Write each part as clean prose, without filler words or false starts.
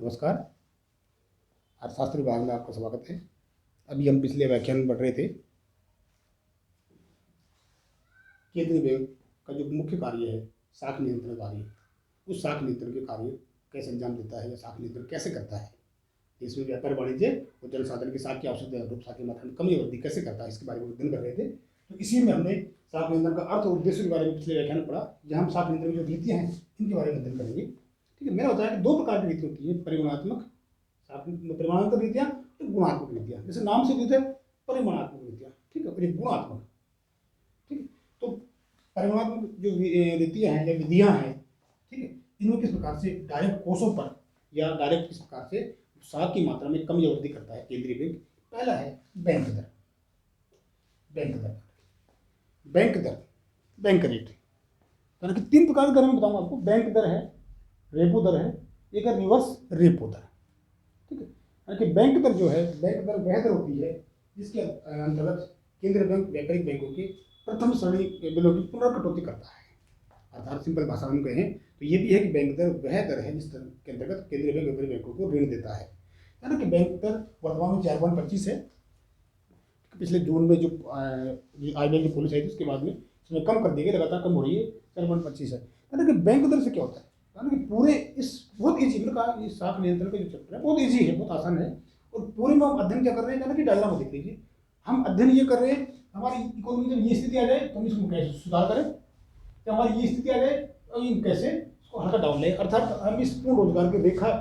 नमस्कार। अर्थशास्त्र विभाग में आपका स्वागत है। अभी हम पिछले व्याख्यान में पढ़ रहे थे केंद्रीय बैंक का जो मुख्य कार्य है साख नियंत्रण कार्य, उस साख नियंत्रण के कार्य कैसे अंजाम देता है या साख नियंत्रण कैसे करता है, इसमें व्यापार वाणिज्य और जनसाधन की साख की आवश्यकता अनुरूप साख की मात्रा में कमी वृद्धि कैसे करता है, इसके बारे में अध्ययन कर रहे थे। तो इसी में हमने साख नियंत्रण का अर्थ और उद्देश्य के बारे में पिछले व्याख्यान में पढ़ा, जहाँ हम साख नियंत्रण की जो रीतियाँ हैं इनके बारे में अध्ययन करेंगे। ठीक है, मैंने बताया कि दो प्रकार की रीति होती है, परिमाणात्मक रीतियाँ और गुणात्मक रीतियाँ। जैसे नाम से रीत है परिमाणात्मक रीतियाँ, ठीक है, और ये गुणात्मक। ठीक है, तो परिमाणात्मक जो रीतियाँ हैं या विधियाँ हैं, ठीक है, इनमें किस प्रकार से डायरेक्ट कोषों पर या डायरेक्ट किस प्रकार से साख की मात्रा में कम या वृद्धि करता है केंद्रीय बैंक। पहला है बैंक दर। बैंक रेट, यानी कि तीन प्रकार के दर में बताऊंगा आपको। बैंक दर है, रेपो दर है, एक है रिवर्स रेपो दर। ठीक है, यानी कि बैंक दर जो है, बैंक दर वह दर होती है जिसके अंतर्गत केंद्रीय बैंक व्यापारिक बैंकों के प्रथम श्रेणी बिलों की पुनर्कटौती करता है। अर्थात सिंपल भाषा में कहें तो ये भी है कि बैंक दर वह दर है जिस दर के अंतर्गत केंद्रीय बैंक व्यापारिक बैंकों को ऋण देता है। यानी कि बैंक दर वर्तमान में 4.25 है। पिछले जून में जो RBI की पॉलिसी आई थी उसके बाद में इसमें कम कर दी गई, लगातार कम हो रही है, 4.25 है। यानी कि बैंक दर से क्या होता है, यानी कि पूरे इस बहुत ईजी मतलब इस साख नियंत्रण का जो चैप्टर है बहुत ईजी है, बहुत आसान है। और पूरे में हम अध्ययन क्या कर रहे हैं, यानी कि डायग्राम में देख लीजिए। हम अध्ययन ये कर रहे हैं हमारी इकोनॉमी जब ये स्थिति आ जाए तो हम इसको कैसे सुधार करें, जब हमारी ये स्थिति आ जाए तो इन कैसे इसको हल्का डाउन लें। अर्थात हम इस पूर्ण रोजगार की रेखा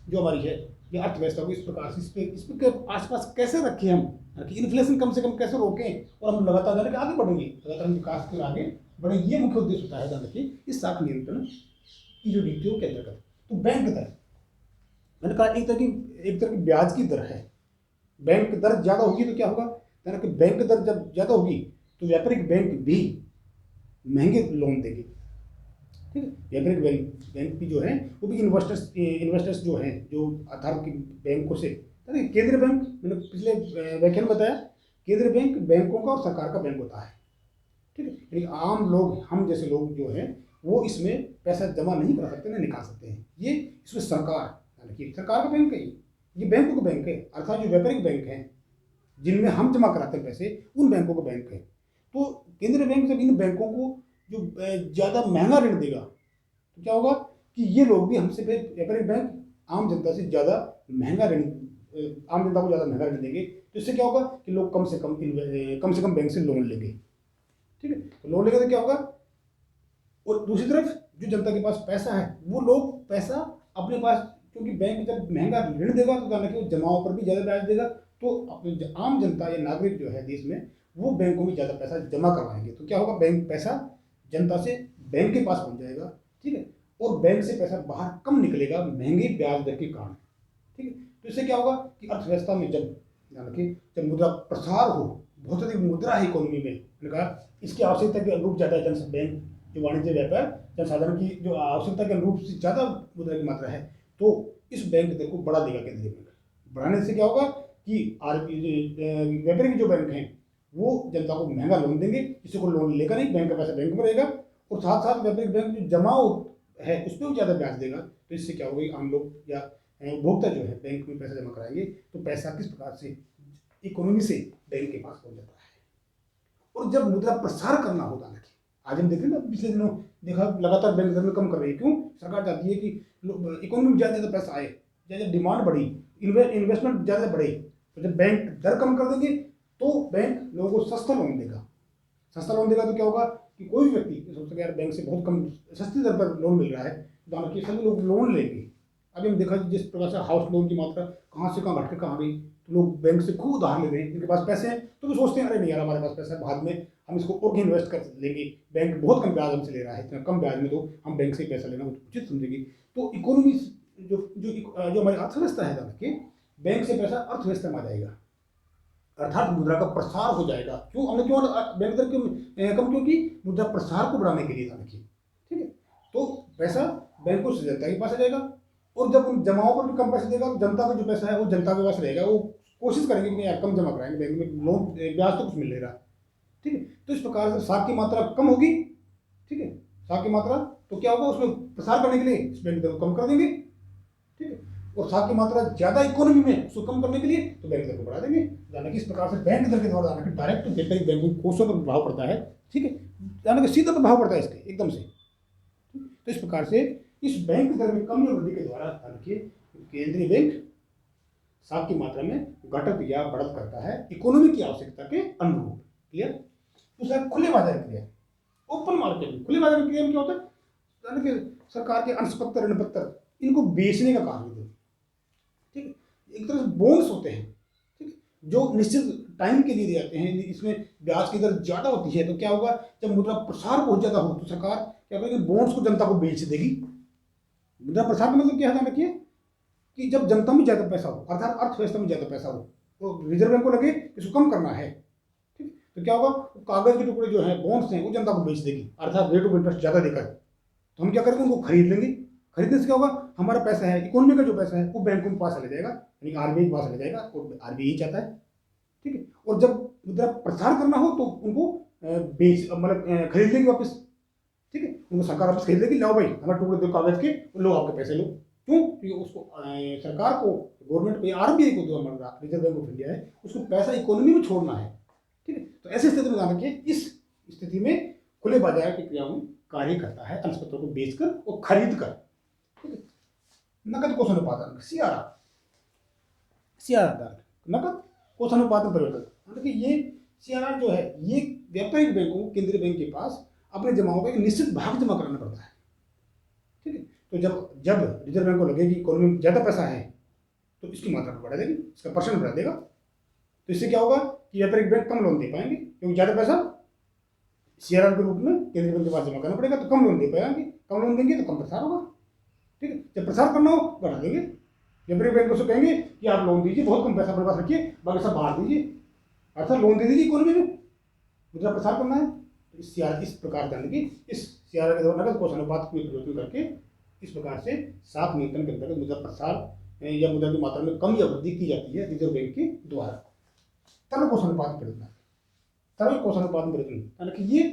जो हमारी है ये अर्थव्यवस्था को इस प्रकार से इस पे आसपास कैसे रखें हम, कि इन्फ्लेशन कम से कम कैसे रोकें और हम लगातार जाने के आगे बढ़ेंगे, लगातार हम विकास के आगे बढ़े। ये मुख्य उद्देश्य होता है जाने की इस साख नियंत्रण की जो नीतियों के अंतर्गत। तो बैंक दर मैंने कहा एक तरह की ब्याज की दर है। बैंक दर ज्यादा होगी तो क्या होगा, यानी कि बैंक दर जब ज्यादा होगी तो व्यापारिक बैंक भी महंगे लोन देंगे। ठीक है, व्यापारिक बैंक भी जो है वो भी इन्वेस्टर्स जो हैं जो आधार की बैंकों से, केंद्रीय बैंक मैंने पिछले व्याख्यान में बताया, केंद्रीय बैंक बैंकों का और सरकार का बैंक होता है। ठीक है, यानी आम लोग, हम जैसे लोग जो हैं वो इसमें पैसा जमा नहीं करा सकते, नहीं निकाल सकते हैं। ये इसमें सरकार, यानी कि सरकार का बैंक है, ये बैंकों का बैंक है। अर्थात जो व्यापारिक बैंक हैं जिनमें हम जमा कराते हैं पैसे, उन बैंकों का बैंक है। तो केंद्रीय बैंक जब इन बैंकों को जो ज़्यादा महंगा ऋण देगा तो क्या होगा कि ये लोग भी हमसे, व्यापारिक बैंक आम जनता से ज़्यादा महंगा ऋण, आम जनता को ज़्यादा महंगा ऋण देंगे। तो इससे क्या होगा कि लोग कम से कम बैंक से लोन लेंगे। ठीक है, तो लोन लेंगे तो क्या होगा, और दूसरी तरफ जो जनता के पास पैसा है वो लोग पैसा अपने पास, क्योंकि बैंक जब महंगा ऋण देगा तो जाना कि जमाओं पर भी ज़्यादा ब्याज देगा, तो अपने आम जनता या नागरिक जो है देश में वो बैंकों में ज़्यादा पैसा जमा करवाएंगे। तो क्या होगा, बैंक पैसा जनता से बैंक के पास पहुंच जाएगा। ठीक है, और बैंक से पैसा बाहर कम निकलेगा महंगी ब्याज दर के कारण। ठीक है, तो इससे क्या होगा कि अर्थव्यवस्था में जब मुद्रा प्रसार हो, बहुत अधिक मुद्रा है इकोनॉमी में, मैंने कहा इसकी आवश्यकता के अनुरूप ज़्यादा बैंक जो वाणिज्य व्यापार जनसाधारण की जो आवश्यकता के अनुरूप से ज़्यादा मुद्रा की मात्रा है, तो इस बैंक दर को बढ़ा देगा केंद्रीय बैंक। बढ़ाने से क्या होगा कि व्यापारिक जो बैंक हैं वो जनता को महंगा लोन देंगे, किसी को लोन लेगा नहीं, बैंक का पैसा बैंक में रहेगा, और साथ साथ व्यापारिक बैंक जो जमाओ है उस पर भी ज़्यादा ब्याज देगा। तो इससे क्या होगा, आम लोग या उपभोक्ता जो है बैंक में पैसा जमा कराएंगे तो पैसा किस प्रकार से इकोनॉमी से बैंक के पास पहुंच जाता है। और जब मुद्रा प्रसार करना होता है, आज हम देखें ना, पिछले दिनों देखा लगातार बैंक दर में कम कर रही है। क्यों, सरकार चाहती है कि इकोनॉमी में ज़्यादा पैसा आए, ज़्यादा डिमांड बढ़ी, इन्वेस्टमेंट ज़्यादा बढ़े। तो जब बैंक दर कम कर देंगे तो बैंक लोगों को सस्ता लोन देगा। सस्ता लोन देगा तो क्या होगा कि कोई भी व्यक्ति सोचेगा यार बैंक से बहुत कम सस्ती दर पर लोन मिल रहा है, तो सभी लोग लोन लेंगे। अभी हम देखा जिस प्रकार से हाउस लोन की मात्रा कहाँ से कहाँ घट के कहाँ गई, तो लोग बैंक से खूब उधार ले रहे हैं, जिनके पास पैसे हैं तो वो सोचते हैं अरे नहीं यार हमारे पास पैसा है, बाद में हम इसको और इन्वेस्ट कर लेंगे, बैंक बहुत कम ब्याज हमसे ले रहा है, इतना कम ब्याज में तो हम बैंक से पैसा लेना उचित समझेंगे। तो इकोनॉमी जो हमारी अर्थव्यवस्था है कि बैंक से पैसा अर्थव्यवस्था में आ जाएगा, अर्थात मुद्रा का प्रसार हो जाएगा। क्यों हमने क्यों बैंक दर कम क्यों की, मुद्रा प्रसार को बढ़ाने के लिए था। ठीक है, तो पैसा बैंकों से जनता के पास आ जाएगा, और जब उन जमाओं पर भी कम पैसे देगा तो जनता का जो पैसा है वो जनता के पास रहेगा। वो कोशिश करेंगे कि यार कम जमा कराएंगे बैंक में, लोन ब्याज तो कुछ मिल रहा। ठीक है, तो इस प्रकार से साख की मात्रा कम होगी। ठीक है, साख की मात्रा तो क्या होगा, उसमें प्रसार करने के लिए इस बैंक दर को कम कर देंगे। ठीक है, और साख की मात्रा ज़्यादा इकोनॉमी में उसको कम करने के लिए तो बैंक दर को बढ़ा देंगे। यानी कि इस प्रकार से बैंक दर के द्वारा यानी कि डायरेक्ट व्यापारिक बैंकों की कोषों पर प्रभाव पड़ता है, ठीक है, यानी कि सीधा प्रभाव पड़ता है इसके एकदम से। तो इस प्रकार से इस बैंक दर में कमी और वृद्धि के द्वारा केंद्रीय बैंक साख की मात्रा में घटत या बढ़त करता है इकोनॉमी की आवश्यकता के अनुरूप। क्लियर। दूसरा खुले बाजार क्रिया, ओपन मार्केट में। खुले बाजार क्रिया में क्या होता है, यानी कि सरकार के अंशपत्र ऋण पत्र इनको बेचने का काम है, ठीक है, एक तरह से बॉन्ड्स होते हैं, ठीक है, जो निश्चित टाइम के लिए दिए जाते हैं। इसमें ब्याज की दर ज्यादा होती है, तो क्या होगा, जब मुद्रा प्रसार बहुत ज्यादा हो तो सरकार क्या करेगी, बॉन्ड्स को जनता को बेच देगी। मुद्रा प्रसार का मतलब क्या है, ध्यान रखिए कि जब जनता में ज्यादा पैसा हो, अर्थात अर्थव्यवस्था में ज्यादा पैसा हो, तो रिजर्व बैंक को लगे इसको कम करना है, ठीक, तो क्या होगा, कागज के टुकड़े जो है बॉन्ड्स हैं वो जनता को बेच देगी, अर्थात रेट ऑफ इंटरेस्ट ज्यादा देकर। तो हम क्या करेंगे, उनको खरीद लेंगे। खरीदने से क्या होगा, हमारा पैसा है, इकोनॉमी का जो पैसा है वो बैंकों के पास चले जाएगा, यानी आरबीआई के पास चले जाएगा, और आरबीआई चाहता है, ठीक है। और जब मुद्रा प्रसार करना हो तो उनको बेच मतलब खरीद लेंगे वापस, ठीक है, उनको सरकार वापस खरीद लेगी, लाओ भाई हमारे टुकड़े दो कागज के, लो आपके पैसे लो। क्यों, क्योंकि उसको सरकार को, गवर्नमेंट को, आरबीआई को, जो हमारा रिजर्व बैंक ऑफ इंडिया है, उसको पैसा इकोनॉमी में छोड़ना है, ठीक है। तो ऐसी स्थिति में ध्यान रखिए, इस स्थिति में खुले बाजार की क्रियाओं में कार्य करता है अंशपत्रों को बेचकर और खरीद कर, ठीक है। नकद कोष अनुपात, सीआरआर, सीआरआर नकद कोष अनुपात में परिवर्तन, मतलब कि ये सीआरआर जो है ये व्यापारिक बैंकों को केंद्रीय बैंक के पास अपने जमाओं का एक निश्चित भाग जमा कराना पड़ता है, ठीक है। तो जब जब रिजर्व बैंक को लगे कि इकोनॉमी में ज़्यादा पैसा है तो इसकी मात्रा को बढ़ा देगी, इसका परसेंट बढ़ा देगा। तो इससे क्या होगा कि व्यापारिक बैंक कम लोन दे पाएंगे, क्योंकि ज़्यादा पैसा सीआरआर के रूप में केंद्रीय बैंक के पास जमा करना पड़ेगा, तो कम लोन दे पाएंगे, कम लोन देंगे तो कम प्रसार होगा, ठीक है। जब प्रसार करना हो बढ़ा देंगे, व्यापारिक बैंक से कहेंगे कि आप लोन दीजिए, बहुत कम पैसा अपने पास रखिए, बाकी सब बाहर दीजिए, अर्थात लोन दे दीजिए इकोनॉमी में, मुद्रा प्रसार करना है। तो इस प्रकार जाने की इस सीआरआर के द्वारा नकद कोष अनुपात में परिवर्तन करके इस प्रकार से साख नियंत्रण के अंतर्गत मुद्रा प्रसार या मुद्रा की मात्रा में कम या वृद्धि की जाती है रिजर्व बैंक के द्वारा। तरल कोष अनुपात में परिवर्तन, तरल कोष अनुपात में परिवर्तन, यानी कि ये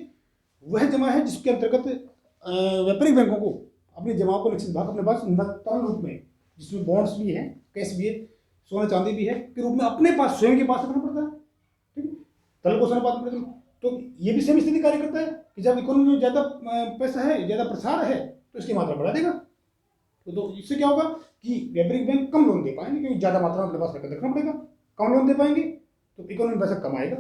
वह जमा है जिसके अंतर्गत व्यापारिक बैंकों को अपनी जमाओं को निश्चित भाग अपने पास तरल रूप में, जिसमें बॉन्ड्स भी हैं, कैश भी है, सोना चांदी भी है, के रूप में अपने पास स्वयं के पास रखना पड़ता है, ठीक है। तरल कोष अनुपात में तो ये भी सेम स्थिति कार्य करता है कि जब इकोनॉमी में ज़्यादा पैसा है, ज़्यादा प्रसार है, तो इसकी मात्रा बढ़ा देगा। तो इससे क्या होगा कि व्यापारिक बैंक कम लोन दे पाएंगे, क्योंकि ज़्यादा मात्रा में अपने पास रखना पड़ेगा, कम लोन दे पाएंगे तो इकोनॉमी पैसा कम आएगा,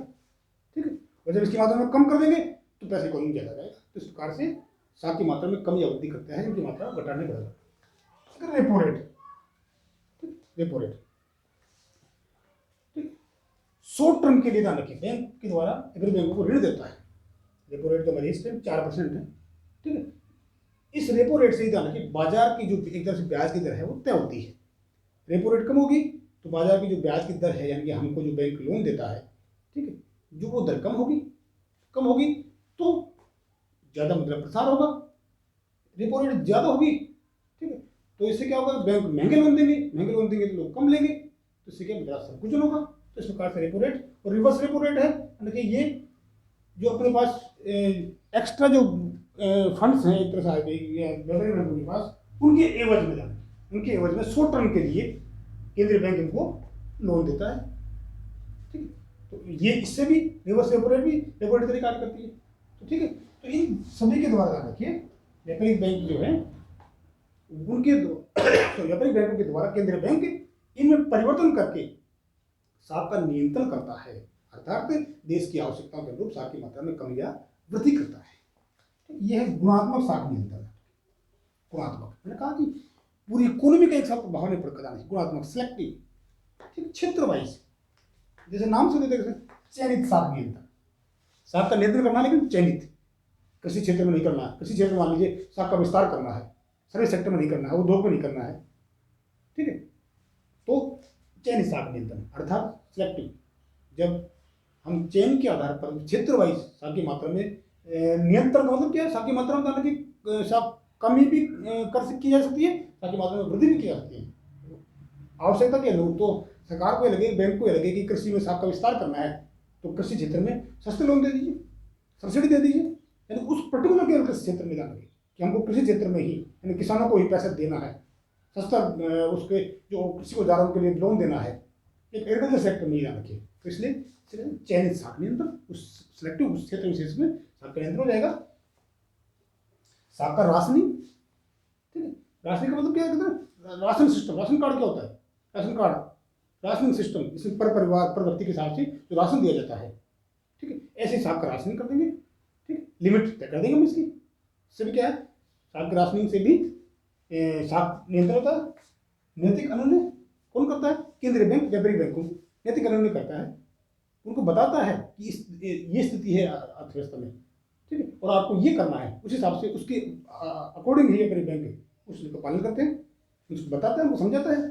ठीक है। और जब इसकी मात्रा में कम कर देंगे तो पैसा इकोनॉमी ज़्यादा जाएगा। तो इस प्रकार से साख की मात्रा में कम या वृद्धि करता है, इनकी मात्रा घटाने पड़ेगा। रेपो रेट, रेपो रेट, ठीक, शॉर्ट टर्म के लिए ध्यान रखिए, बैंक के द्वारा अगर बैंकों को ऋण देता है, रेपो रेट का मरीज 4% है, ठीक है। इस रेपो रेट से ही ध्यान रखिए बाजार की जो एक तरह से ब्याज की दर है वो तय होती है। रेपो रेट कम होगी तो बाजार की जो ब्याज की दर है, यानी कि हमको जो बैंक लोन देता है, ठीक है, जो वो दर कम होगी, कम होगी तो ज़्यादा मुद्रा प्रसार होगा। रेपो रेट ज़्यादा होगी, ठीक है, तो इससे क्या होगा, बैंक महंगे लोन देंगे, महंगे लोन देंगे तो लोग कम लेंगे, तो इससे क्या मुद्रा संकुचन होगा। तो इस प्रकार से रेपो रेट और रिवर्स रेपो रेट है, यानी कि ये जो अपने पास एक्स्ट्रा जो फंड्स हैं एक तरह से व्यापारिक बैंकों के पास, उनके एवज में जाना, उनके एवज में शॉर्ट टर्म के लिए केंद्रीय बैंक इनको लोन देता है, ठीक है। तो ये इससे भी रिवर्स रेपो रेट भी रेपो रेट तरीके कार्य करती है, तो ठीक है। तो इन सभी के द्वारा ध्यान रखिए व्यापारिक बैंक जो है उनके तो व्यापारिक बैंकों के द्वारा केंद्रीय बैंक इनमें परिवर्तन करके साख का नियंत्रण करता है, अर्थात देश की आवश्यकताओं के अनुरूप साख की मात्रा में कमी या वृद्धि करता है। तो यह है गुणात्मक साख नियंत्रण। गुणात्मक, मैंने कहा कि पूरी इकोनॉमी का एक साथ प्रभाव नहीं पड़ता है, गुणात्मक सिलेक्टिव, ठीक, क्षेत्र वाइज, जैसे नाम से देते चयनित साख नियंत्रण, साख का नियंत्रण करना लेकिन चयनित, कृषि क्षेत्र में नहीं करना है, कृषि क्षेत्र में मान लीजिए साख का विस्तार करना है, सर्विस सेक्टर में नहीं करना है, उद्योग में नहीं करना है, ठीक है, तो चयनित साख नियंत्रण अर्थात सिलेक्टिव। जब हम चयन के आधार पर क्षेत्र वाइज साख की मात्रा में नियंत्रण, मतलब क्या है, साख की मात्रा में की साख कमी भी की जा सकती है, साख की मात्रा में वृद्धि भी की जा सकती है आवश्यकता के अनुरूप। तो सरकार को लगे, बैंक को लगे कि कृषि में साख का विस्तार करना है, तो कृषि क्षेत्र में सस्ते लोन दे दीजिए, सब्सिडी दे दीजिए, यानी उस पर्टिकुलर केवल कृषि क्षेत्र में जाना कि हमको कृषि क्षेत्र में ही, यानी किसानों को ही पैसा देना है, सस्ता उसके जो कृषि औजारों के लिए लोन देना है, एक एग्रीकल्चर सेक्टर में ही ध्यान रखिए। तो इसलिए चयनित शाखा नियंत्रण उस सिलेक्टिव उस क्षेत्र विशेष में शाखा नियंत्रण हो जाएगा। शाखा राशनिंग, ठीक है। राशनिंग का मतलब क्या है? राशन सिस्टम, राशन कार्ड क्या होता है? राशन कार्ड राशनिंग सिस्टम, इसमें पर परिवार पर व्यक्ति के हिसाब से जो राशन दिया जाता है, ठीक है, ऐसे हिसाब का राशनिंग कर देंगे, ठीक है। लिमिट तय कर देंगे हम इसकी। इससे भी क्या है, शाख राशनिंग से भी शाख नियंत्रण होता है। नैतिक अनुन्वय कौन करता है? केंद्रीय बैंक व्यापारिक बैंकों नैतिक अनुन्वय करता है, उनको बताता है कि ये स्थिति है अर्थव्यवस्था में, ठीक है, और आपको ये करना है, उस हिसाब से उसके अकॉर्डिंग ही व्यापारिक बैंक उसका पालन करते हैं, उसको बताता है, उनको समझाता है।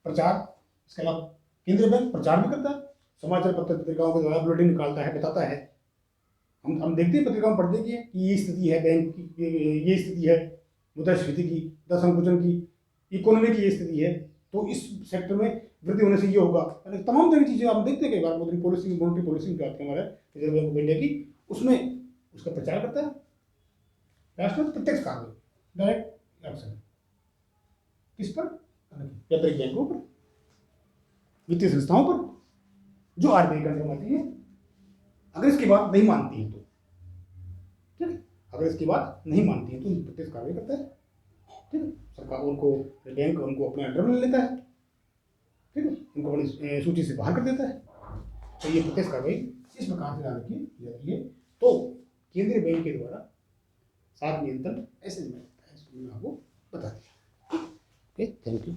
प्रचार, इसके अलावा केंद्रीय बैंक प्रचार भी करता है, समाचार पत्र पत्रिकाओं के द्वारा बुलेटिन निकालता है, बताता है। हम देखते हैं पत्रिकाओं में पढ़ते कि ये स्थिति है बैंक की, ये स्थिति है मुद्रास्फीति की, दर संकुचन की, इकोनॉमी की ये स्थिति है, तो इस सेक्टर में वृद्धि होने से ये होगा। तमाम तरह की चीज़ें आप देखते हैं कई बार मॉनेटरी पॉलिसी में बात हमारे रिजर्व बैंक ऑफ इंडिया की, उसमें उसका प्रचार करता है। राष्ट्रपति प्रत्यक्ष कार्रवाई, डायरेक्ट एक्शन किस पर? व्यापारिक बैंकों पर, वित्तीय संस्थाओं पर, जो आरबीआई का नियम आती है। अगर इसकी बात नहीं मानती है तो, ठीक है, अगर इसकी बात नहीं मानती है तो प्रत्यक्ष कार्रवाई करता है, ठीक है। सरकार उनको, बैंक उनको अपने अंडर में ले लेता है, ठीक है, उनको अपनी सूची से बाहर कर देता है। तो ये प्रत्यक्ष कार्रवाई इस प्रकार से की जाती है। तो केंद्रीय बैंक के द्वारा शाख नियंत्रण ऐसे मैं आपको बता दिया। Okay, thank you.